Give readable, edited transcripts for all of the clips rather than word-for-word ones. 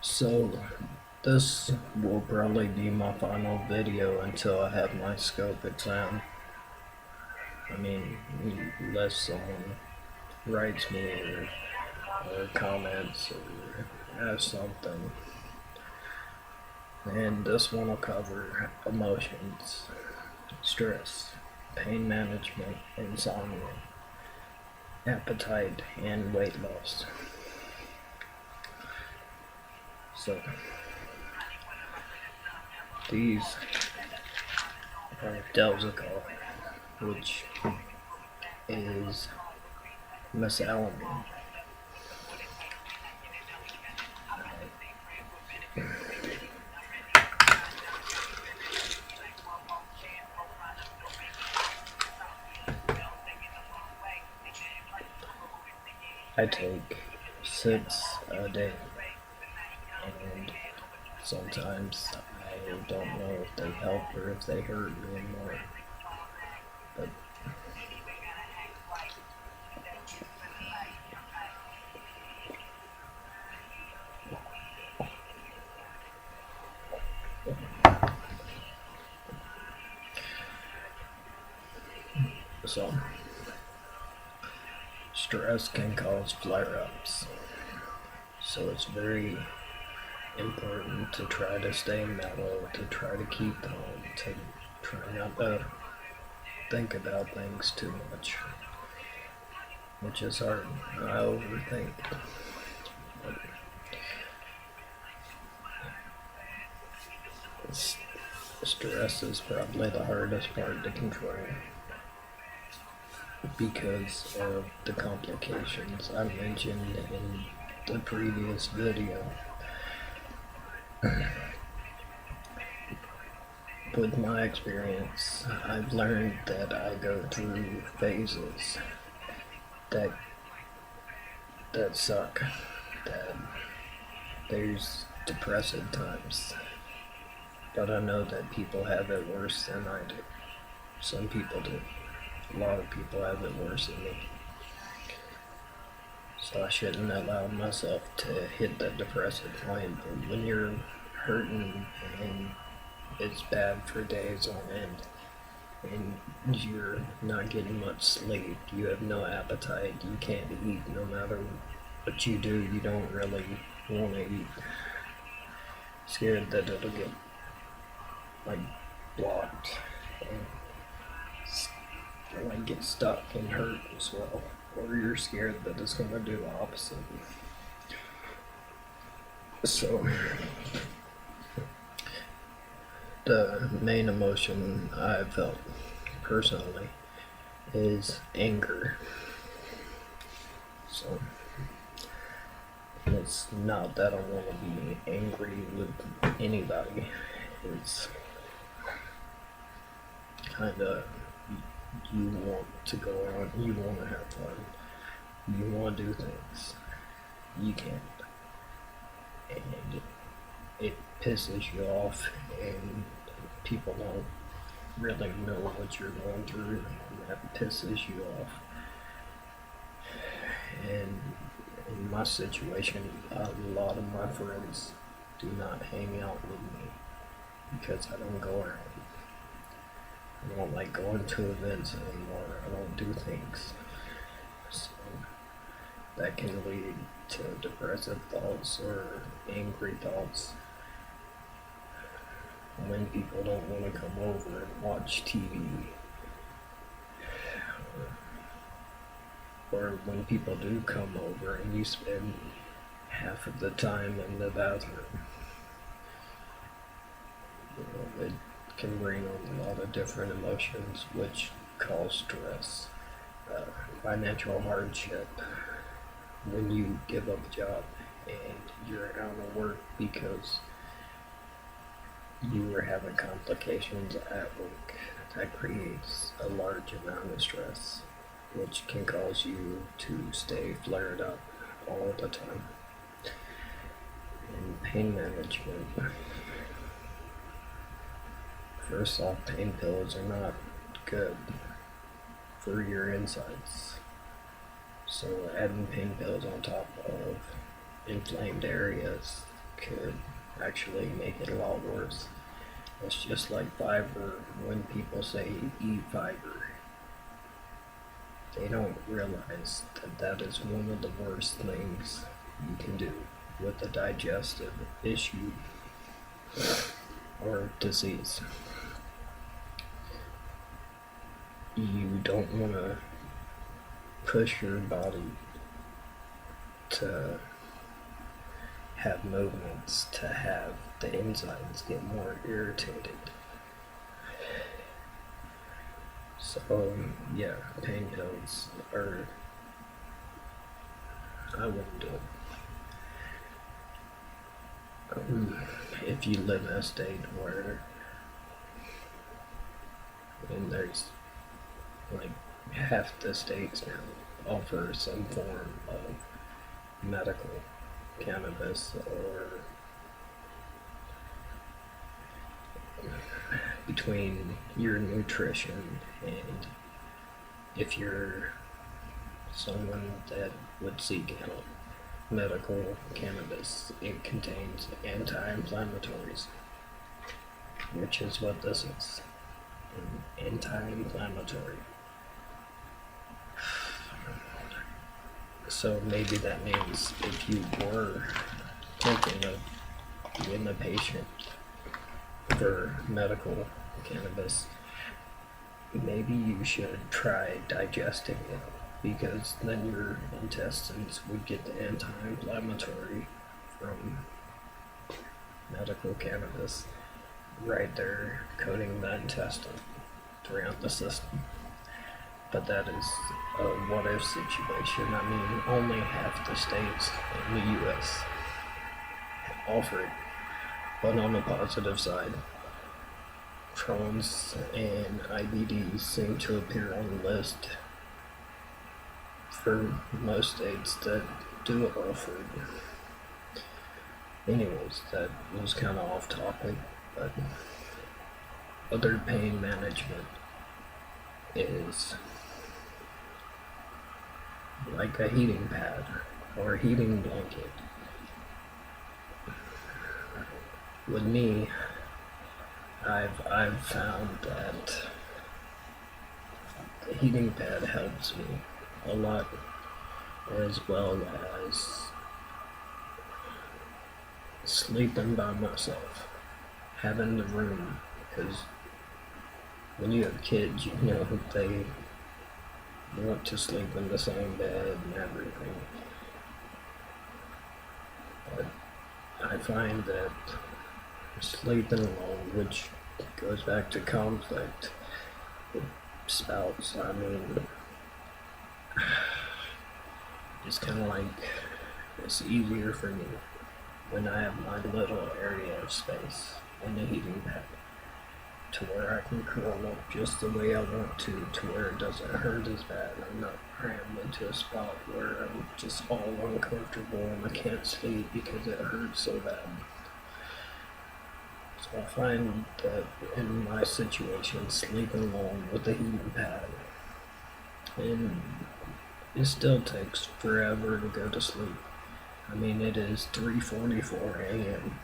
So this will probably be my final video until I have my scope exam. I mean, unless someone writes me or comments or asks something. And this one will cover emotions, stress, pain management, insomnia, appetite, and weight loss. So these are Delzical, which is mesalamine. I take 6 a day, and sometimes I don't know if they help or if they hurt me more. But so stress can cause flare-ups, so it's very important to try to stay mellow, to try to keep calm, to try not to think about things too much, which is hard. I overthink. Stress is probably the hardest part to control because of the complications I mentioned in the previous video. With my experience, I've learned that I go through phases that suck. That there's depressive times, but I know that people have it worse than I do. Some people do. A lot of people have it worse than me. So I shouldn't allow myself to hit that depressive point. But when you're hurting and it's bad for days on end, and you're not getting much sleep, you have no appetite, you can't eat no matter what you do, you don't really want to eat. Scared that it'll get like blocked and like get stuck and hurt as well. Or you're scared that it's gonna do the opposite. So the main emotion I felt personally is anger. So it's not that I want to be angry with anybody. It's kind of, you want to go on, you want to have fun, you want to do things, you can't, and it pisses you off, and people don't really know what you're going through, and that pisses you off. And in my situation, a lot of my friends do not hang out with me because I don't go around. I don't like going to events anymore. I don't do things. So that can lead to depressive thoughts or angry thoughts. When people don't want to come over and watch TV, or when people do come over and you spend half of the time in the bathroom, it can bring on a lot of different emotions which cause stress. Financial hardship, when you give up a job and you're out of work because you were having complications at work, that creates a large amount of stress, which can cause you to stay flared up all the time. And pain management. First off, pain pills are not good for your insides. So adding pain pills on top of inflamed areas could actually make it a lot worse. It's just like fiber. When people say eat fiber, they don't realize that that is one of the worst things you can do with a digestive issue or disease. You don't want to push your body to have movements, to have the enzymes get more irritated. So yeah, pain pills are, I wouldn't do it. If you live in a state where, and there's like half the states now offer some form of medical cannabis, or between your nutrition and if you're someone that would seek out medical cannabis, it contains anti-inflammatories, which is what this is, an anti-inflammatory. So maybe that means if you were thinking of being a patient for medical cannabis, maybe you should try digesting it, because then your intestines would get the anti-inflammatory from medical cannabis right there coating the intestine throughout the system. But that is a what-if situation. I mean, only half the states in the U.S. offer it. But on the positive side, Crohn's and IBD seem to appear on the list for most states that do offer it. Anyways, that was kind of off topic, but other pain management is like a heating pad or a heating blanket. With me, I've found that the heating pad helps me a lot, as well as sleeping by myself, having the room, because when you have kids, you know, they want to sleep in the same bed and everything. But I find that sleeping alone, which goes back to conflict with spouse, I mean, it's kind of like, it's easier for me when I have my little area of space in the heating pad, to where I can curl up just the way I want to where it doesn't hurt as bad. I'm not crammed into a spot where I'm just all uncomfortable and I can't sleep because it hurts so bad. So I find that in my situation, sleeping alone with the heating pad, and it still takes forever to go to sleep. I mean, it is 3:44 a.m.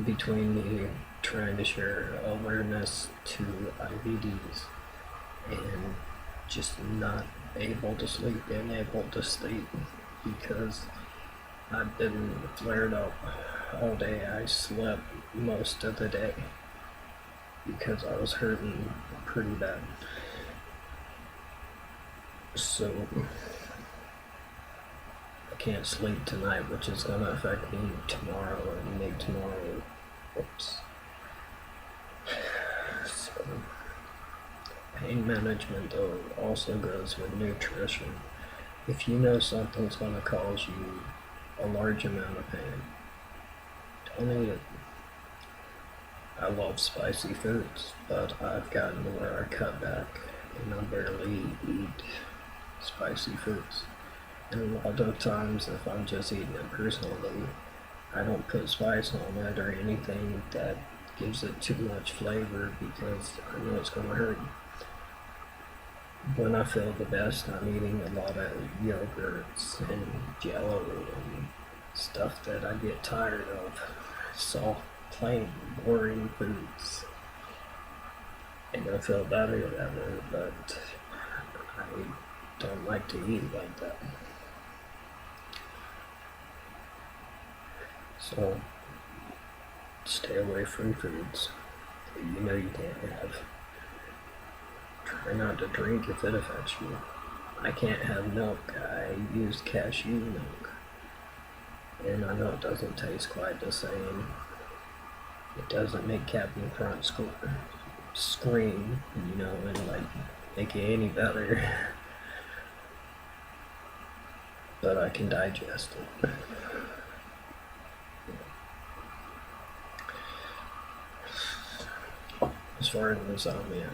between me trying to share awareness to IBDs and just not able to sleep, unable to sleep because I've been flared up all day. I slept most of the day because I was hurting pretty bad. So I can't sleep tonight, which is going to affect me tomorrow and make tomorrow whoops. So pain management though also goes with nutrition. If you know something's going to cause you a large amount of pain, don't eat it. I love spicy foods, but I've gotten to where I cut back and I barely eat spicy foods. And a lot of times, if I'm just eating it personally, I don't put spice on it or anything that gives it too much flavor because I know it's going to hurt. When I feel the best, I'm eating a lot of yogurts and jello and stuff that I get tired of. Soft, plain, boring foods. And I feel better that way, but I don't like to eat like that. So, stay away from foods that you know you can't have. Try not to drink if it affects you. I can't have milk. I use cashew milk. And I know it doesn't taste quite the same. It doesn't make Captain Crunch scream, and like make it any better. But I can digest it. As far as insomnia,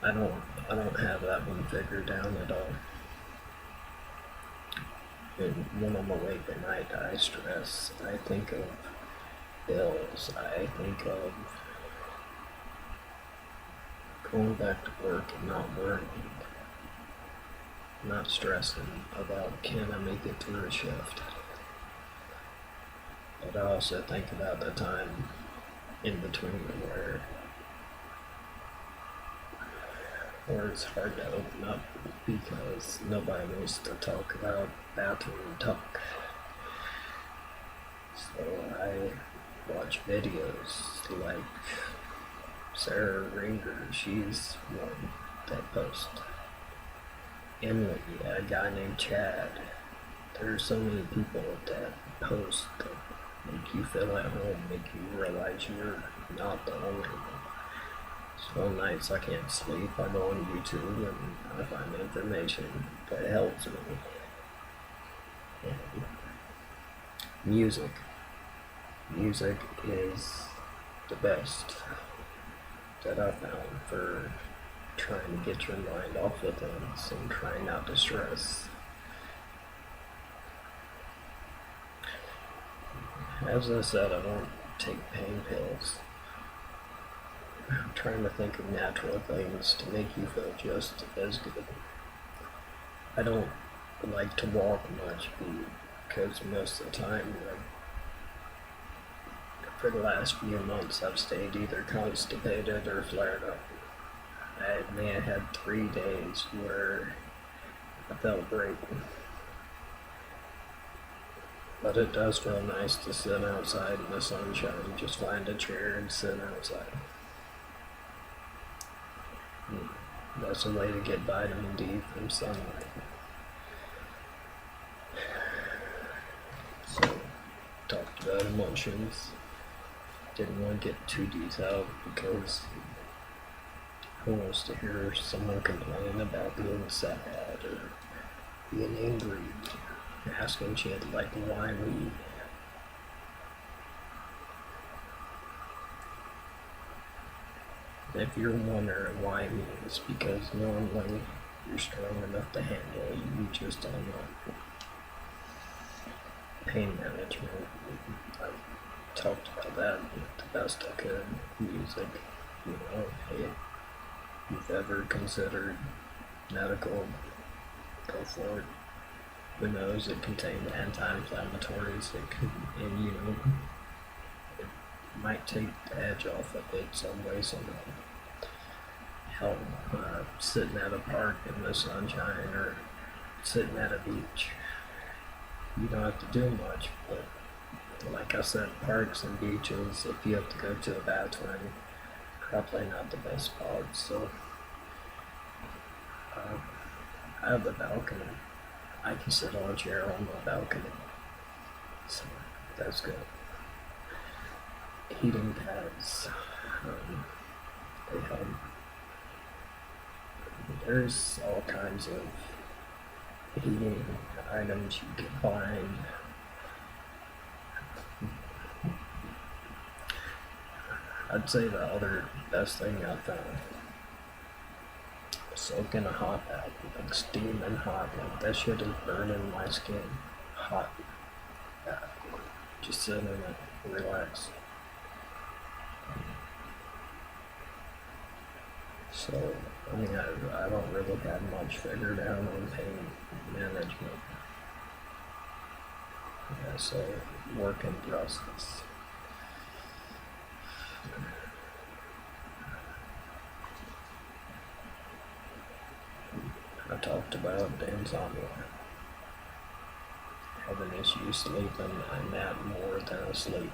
I don't have that one figured down at all. And when I'm awake at night, I stress. I think of bills. I think of going back to work and not worrying, not stressing about can I make it through a shift. But I also think about the time in between where it's hard to open up because nobody wants to talk about bathroom talk. So I watch videos like Sarah Ringer, she's one that posts. Emily, a guy named Chad. There's so many people that post that make you feel at home, make you realize you're not the only one. So nights I can't sleep, I go on YouTube and I find information that helps me. And music. Music is the best that I found for trying to get your mind off of things and trying not to stress. As I said, I don't take pain pills. I'm trying to think of natural things to make you feel just as good. I don't like to walk much because most of the time, for the last few months, I've stayed either constipated or flared up. I may have had 3 days where I felt great. But it does feel nice to sit outside in the sunshine, just find a chair and sit outside. That's a way to get vitamin D from sunlight. So, talked about emotions. Didn't want to get too detailed because who wants to hear someone complain about being sad or being angry, asking shit like why me? If you're wondering why me, it's because normally you're strong enough to handle it, you just don't know. Pain management, I talked about that the best I could. Music, hey, if you've ever considered medical, go for it. Who knows, it contains anti-inflammatories, it might take the edge off of it some way, somehow. Hell, sitting at a park in the sunshine or sitting at a beach. You don't have to do much, but like I said, parks and beaches, if you have to go to a bathroom, probably not the best spot. So, I have a balcony. I can sit on a chair on my balcony. So, that's good. Heating pads, they help. There's all kinds of heating items you can find. I'd say the other best thing I found, soak in a hot bath, like steaming hot, like that shit is burning my skin. Hot bath. Just sit in it, relax. So, I don't really have much figured out on pain management. Yeah, so work in process. I talked about insomnia. Having issues sleeping, I nap more than I sleep.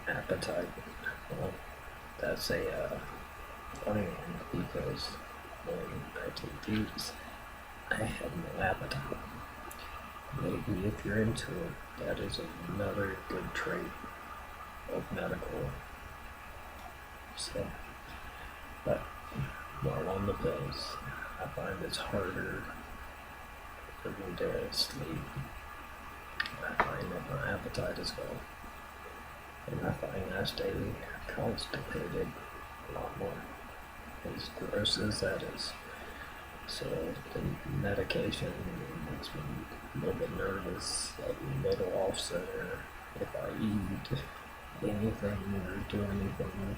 Appetite. Well, that's a funny one because when I take these, I have no appetite. Maybe if you're into it, that is another good trait of medical. So, but while on the pills, I find it's harder for me to sleep. I find that my appetite is low, and I find I stay constipated a lot more, as gross as that is. So the medication makes me a little bit nervous, a little off center. If I eat anything or do anything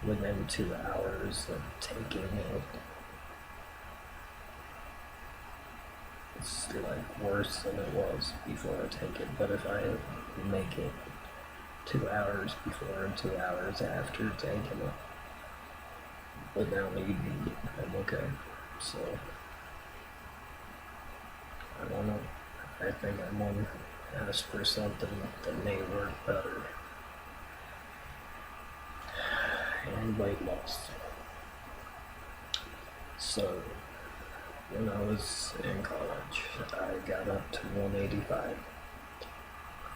within 2 hours of taking it, it's like worse than it was before I take it. But if I make it 2 hours before and 2 hours after taking it without eating, I'm okay. So I don't know. I think I'm gonna ask for something that may work better. And weight loss. So when I was in college, I got up to 185.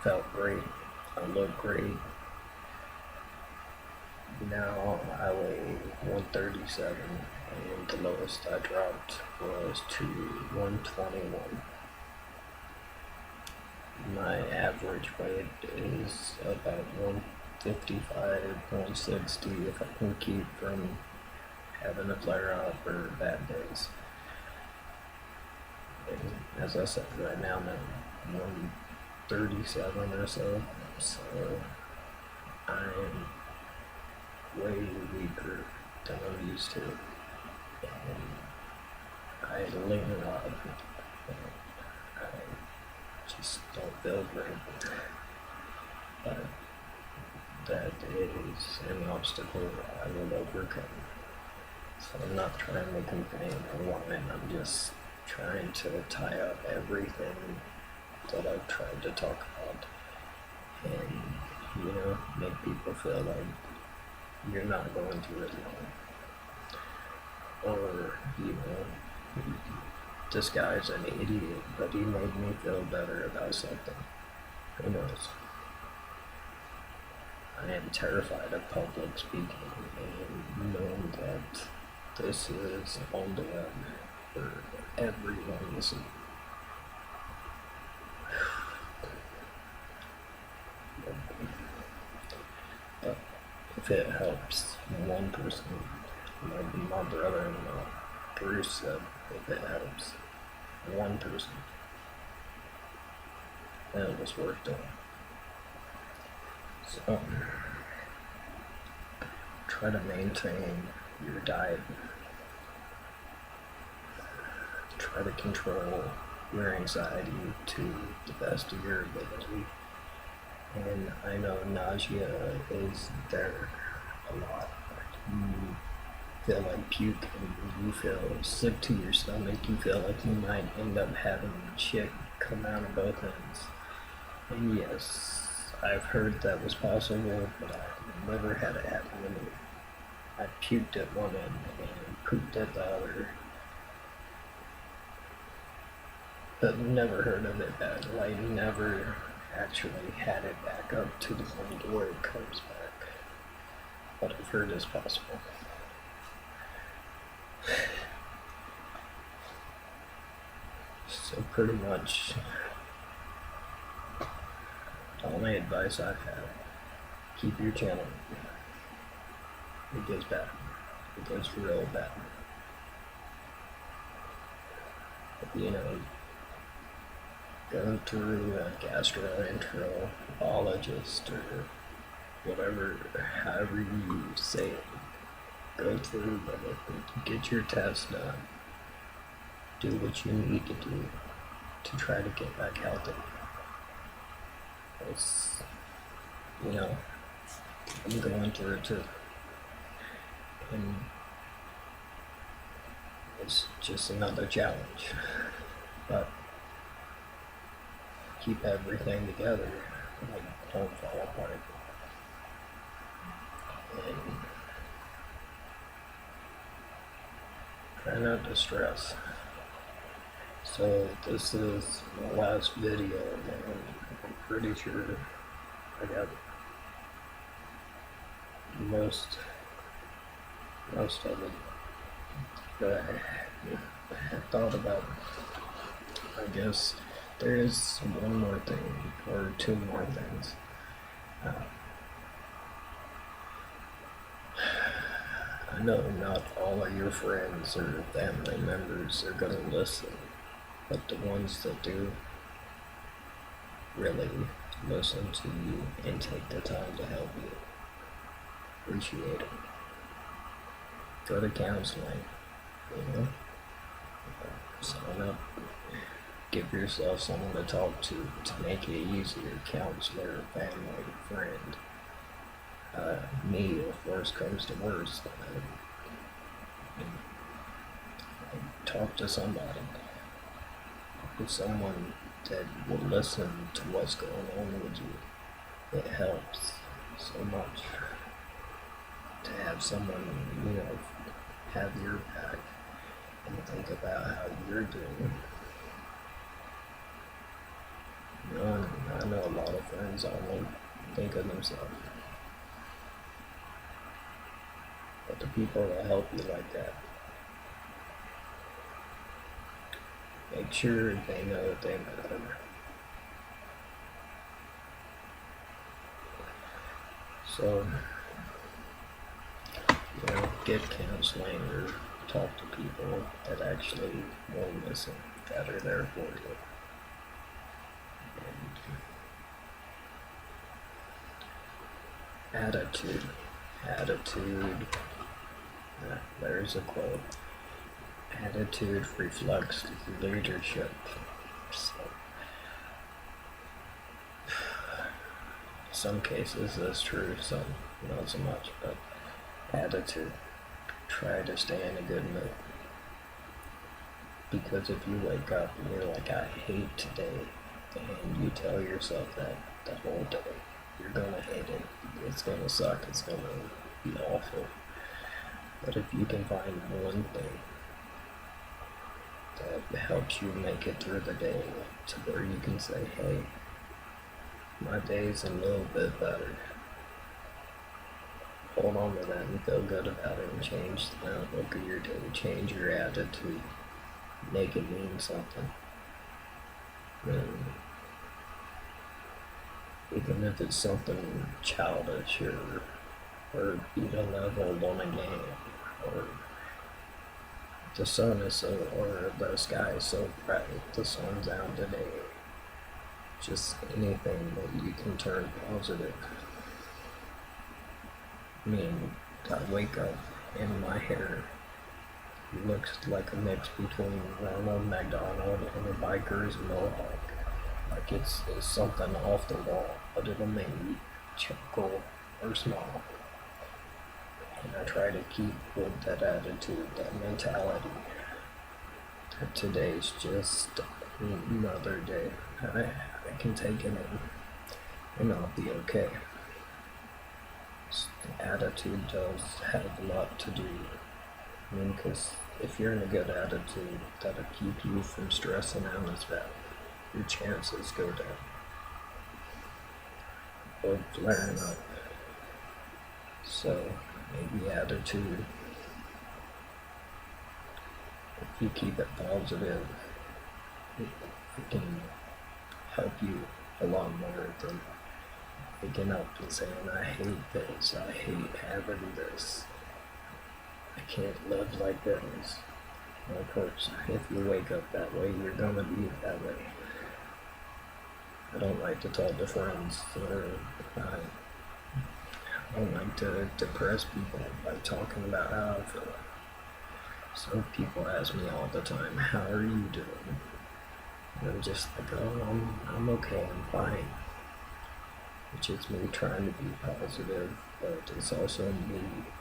Felt great. I looked great. Now I weigh 137, and the lowest I dropped was to 121. My average weight is about 155, 160 if I can keep from having a flare up or bad days. And as I said, right now I'm at 137 or so, so I'm way weaker than I'm used to. And I lean a lot. I just don't feel great. But that is an obstacle I will overcome. So I'm not trying to complain or whine, I'm just trying to tie up everything that I've tried to talk about and, make people feel like you're not going through it alone. Or, this guy's an idiot, but he made me feel better about something. Who knows? I am terrified of public speaking and knowing that this is on the web for everyone to see. But if it helps one person, like my brother-in-law, Bruce said, if it helps one person, then it was worth doing. So, try to maintain your diet. Try to control your anxiety to the best of your ability. And I know nausea is there a lot. You feel like puke, and you feel sick to your stomach. You feel like you might end up having shit come out of both ends. And yes, I've heard that was possible, but I've never had it happen to me. I puked at one end and pooped at the other, but never heard of it back. Like, never actually had it back up to the point where it comes back. But I've heard it's possible. So pretty much, the only advice I have, keep your channel. It gets bad. It gets real bad. Go through a gastroenterologist or whatever, however you say it. Go through it, get your test done. Do what you need to do. to try to get back healthy. It's, you know, I'm going through it too. And it's just another challenge. But keep everything together, like, don't fall apart. And try not to stress. So this is my last video, and I'm pretty sure I got most of it that I had thought about. I guess there is one more thing, or two more things. I know not all of your friends or family members are going to listen, but the ones that do really listen to you and take the time to help you, appreciate it. Go to counseling, sign up, give yourself someone to talk to make it easier, counselor, family, friend. Me, if worst comes to worst, talk to somebody, with someone that will listen to what's going on with you. It helps so much to have someone, have your back and think about how you're doing. I know a lot of friends only think of themselves. But the people that help you like that, make sure they know they matter. So, get counseling or talk to people that actually will listen, that are there for you. And attitude. There's a quote. Attitude reflects leadership. So, some cases that's true, some not so much, but attitude. Try to stay in a good mood. Because if you wake up and you're like, I hate today, and you tell yourself that the whole day, you're gonna hate it. It's gonna suck. It's gonna be awful. But if you can find one thing that helps you make it through the day to where you can say, hey, my day's a little bit better. Hold on to that and feel good about it and change the outlook of your day, change your attitude, make it mean something. And even if it's something childish or beat a level on a game, or the sun is so, or the sky is so bright, the sun's out today. Just anything that you can turn positive. I mean, I wake up and my hair looks like a mix between Ronald McDonald and a biker's mohawk. Like it's something off the wall, but it'll make me chuckle or smile. And I try to keep with that attitude, that mentality. That today's just another day. I can take it and I'll be okay. Attitude does have a lot to do. I mean, because if you're in a good attitude, that'll keep you from stressing out as bad. Your chances go down. Or flaring up. So, maybe attitude. If you keep it positive, it can help you a lot more than waking up and saying, I hate this, I hate having this, I can't live like this. And of course, if you wake up that way, you're gonna be that way. I don't like to talk to friends, or I don't like to depress people by talking about how I feel. So people ask me all the time, how are you doing? And I'm just like, oh, I'm okay, I'm fine. Which is me trying to be positive, but it's also me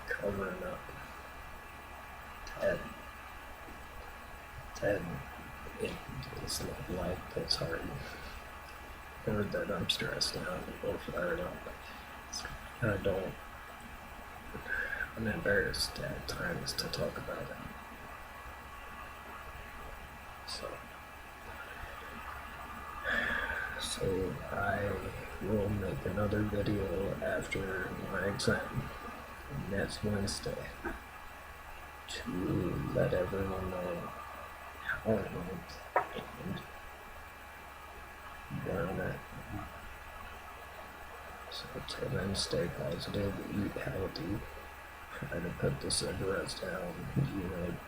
covering up that, that it is not life that's hard, or that I'm stressed out or fired up. I don't, I'm embarrassed at times to talk about it. So I will make another video after my exam next Wednesday to let everyone know how it went and where I'm at. So till then, stay positive, eat healthy, try to put the cigarettes down,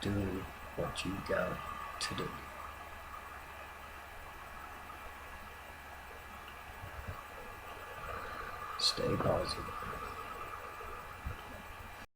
do what you got to do. Stay positive.